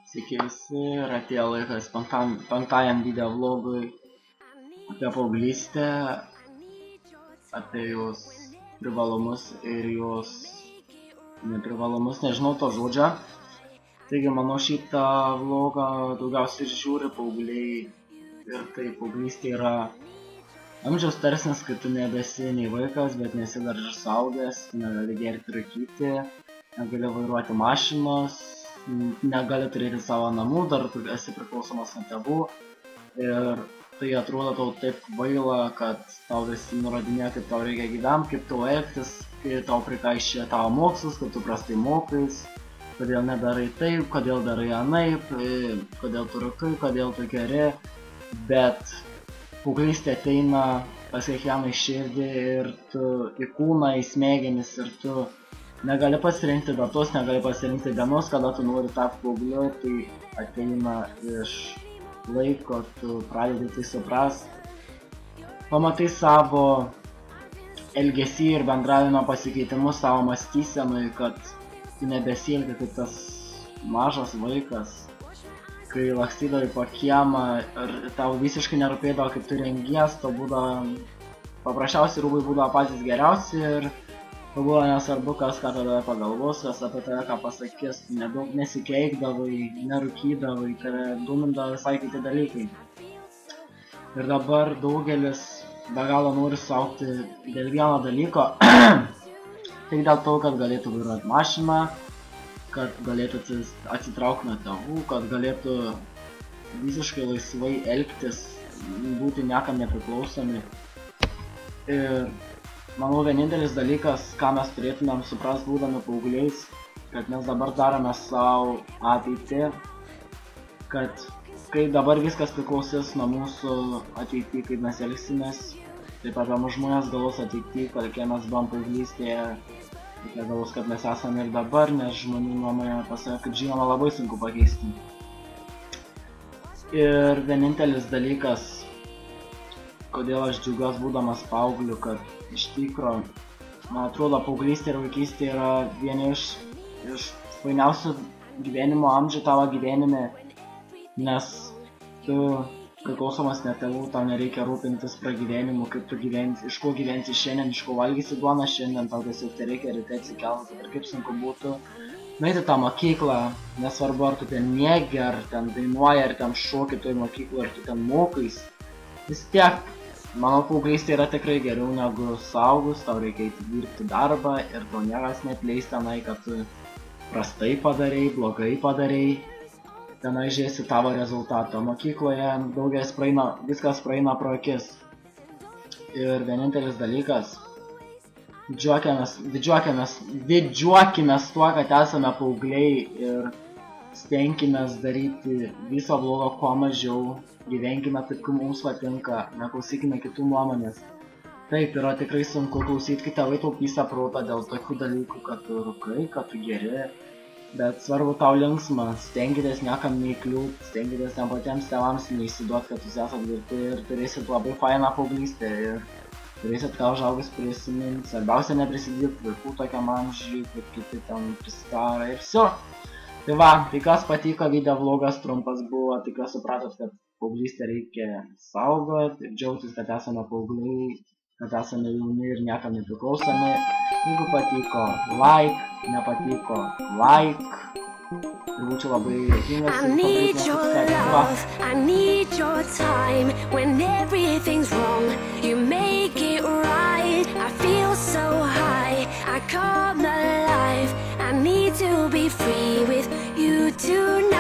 Sveiki visi, ir atėjo laikas penktajam video vlogui apie paauglystę, apie jos privalumus ir jos neprivalumus, nežinau to žodžio. Taigi, manau, šitą vlogą daugiausiai žiūri paaugliai ir tai paauglystė yra amžiaus tarpsnis, kai tu nebesi nei vaikas, bet nesi dar ir suaugęs, tu negali gerti rūkyti, negali vairuoti mašinos, negali turėti savo namų, dar tu esi priklausomas nuo tėvų ir tai atrodo tau taip kvaila, kad tau visi nurodinėja, kaip tau reikia gyventi, kaip tau elgtis, kai tau prikaiščia tavo mokslus, kad tu prastai mokais, kodėl nedarai taip, kodėl darai anaip, kodėl tu rūkai, kodėl tu geri, bet paauglystė ateina pas kiekvieną į širdį ir tu į kūną, į smegenis ir tu negali pasirinkti datos, negali pasirinkti dienos, kada tu nori tapti paaugliu, tai ateina iš laiko, tu pradedi tai suprast. Pamatai savo elgesį ir bendravimo pasikeitimus savo mąstysenui, kad tu nebesielgi kaip tas mažas vaikas, kai lakstydavai po kiemą ir tau visiškai nerūpėdavo, kaip tu rengies, tau būdavo paprasčiausiai rūbai būdavo patys geriausi ir buvo nesvarbu, kas ką tada pagalvos, kas apie tave ką pasakys, nedaug nesikeikdavai, nerūkydavai, tave dumindavo visai kiti dalykai. Ir dabar daugelis be galo nori suaugti dėl vieno dalyko, tik dėl to, kad galėtų vairuoti mašiną, kad galėtų atsitraukti nuo tėvų, kad galėtų visiškai laisvai elgtis, būti niekam nepriklausomi. Ir manau, vienintelis dalykas, ką mes turėtumėm suprast būdami paaugliais, kad mes dabar darome savo ateitį, kad kai dabar viskas priklausys nuo mūsų ateitį, kaip mes elgsimės, taip apie mūsų žmonės galvos ateitį, kokie mes buvom paauglystėje, kokie galvos, kad mes esame ir dabar, nes žmonių nuomonė pasakė, kaip žinoma, labai sunku pakeisti. Ir vienintelis dalykas, kodėl aš džiaugiuosi būdamas paaugliu, kad iš tikro, man atrodo, paauglystė ir vaikystė yra vieni iš fainiausių gyvenimo amžių tavo gyvenime, nes tu priklausomas nuo tėvų, tau nereikia rūpintis pragyvenimu, kaip tu gyvensi, iš ko gyvensi šiandien, iš ko valgysi duoną šiandien, tau tiesiog tai reikia ryte atsikelti ir kaip sunku būtų nueiti tą mokyklą, nesvarbu ar tu ten miegi, ar ten dainuoji, ar ten šoki toj mokyklą, ar tu ten mokais, vis tiek. Mano paauglystė yra tikrai geriau negu suaugus, tau reikia dirbti darbą ir tau niekas neatleis tenai, kad tu prastai padarei, blogai padarei, tenai žiūrėsi tavo rezultatą. Mokykloje daugelis viskas praeina pro akis. Ir vienintelis dalykas, didžiuokimės tuo, kad esame paaugliai ir stenkimės daryti viso blogo kuo mažiau, gyvenkime taip, kaip mums patinka, neklausykime kitų nuomonės. Taip, yra tikrai sunku klausyti, kai tėvai taupys protą dėl tokių dalykų, kad tu rūkai, kad tu geri, bet svarbu tau linksma, stenkitės niekam neįkliūt, stenkitės ne patiems tėvams neįsiduot, kad jūs esat girti ir turėsit labai fainą paauglystę ir turėsit ką užaugus prisiminti, svarbiausia neprisidirbti vaikų tokiam amžiui, kaip kiti ten prisidaro ir viso. Tai va, tai kas patiko, video vlogas trumpas buvo, tikiuosi supratot, kad paauglystę reikia saugot ir džiaugtis, kad esame paaugliai, kad esame jauni ir niekam nepriklausomi. Jeigu patiko, like, nepatiko, like. Ir būčiau labai dėkingas ir padaryti nesubscribe. I need your time when everything's wrong. You make it right. I feel so high. I come alive. I need to be free with you tonight.